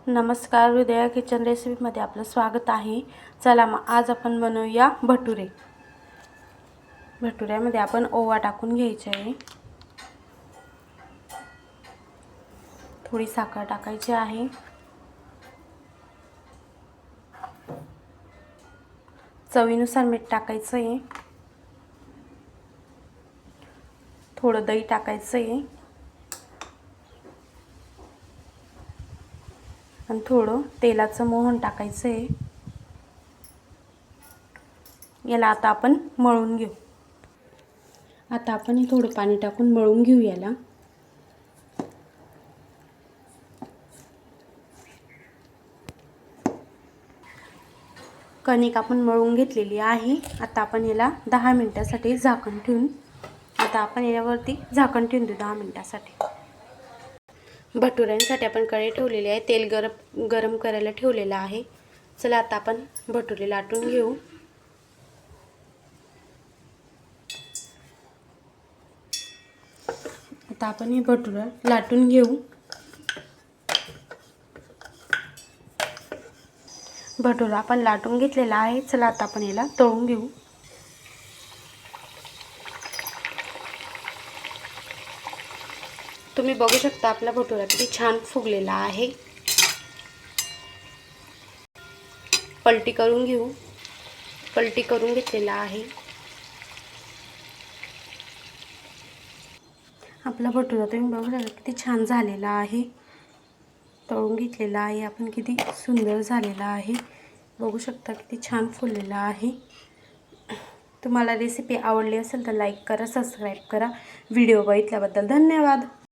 नमस्कार, हृदया किचन रेसिपीमध्ये आपलं स्वागत आहे। चला मग आज आपण बनवूया भटुरे। भटुऱ्यामध्ये आपण ओवा टाकून घ्यायचे आहे, थोडी साखर टाकायची आहे, चवीनुसार मीठ टाकायचं आहे, थोडं दही टाकायचं आहे आणि थोडं तेलाचं मोहन टाकायचं आहे। याला आता आपण मळून घेऊ। आता आपण हे थोडं पाणी टाकून मळून घेऊ याला। कणिक आपण मळून घेतलेली आहे। आता आपण याला 10 मिनिटांसाठी झाकण ठेवून यावरती झाकण ठेवून देऊ 10 मिनिटांसाठी। भटुऱ्यांसाठी आपण कढई ठेवलेली आहे, तेल गरम करायला ठेवलेलं आहे। चला आता आपण भटुरे लाटून घेऊ। आता आपण हे भटुरा लाटून घेऊ। भटुरा आपण लाटून घेतलेला आहे। चला आता आपण याला तळून घेऊ। तुम्ही बघू शकता आपला भटुरा किती छान फुगलेला आहे। पलटी करून घेऊ। पलटी करून घेतलेला आहे। आपला भटुरा तुम्ही बघू शकता किती छान झालेला आहे। तळून घेतलेला आहे आपण, किती सुंदर झालेला आहे। बघू शकता किती छान फुललेला आहे। तुम्हाला रेसिपी आवडली असेल तर लाईक करा, सबस्क्राईब करा। व्हिडिओ बघितल्याबद्दल धन्यवाद।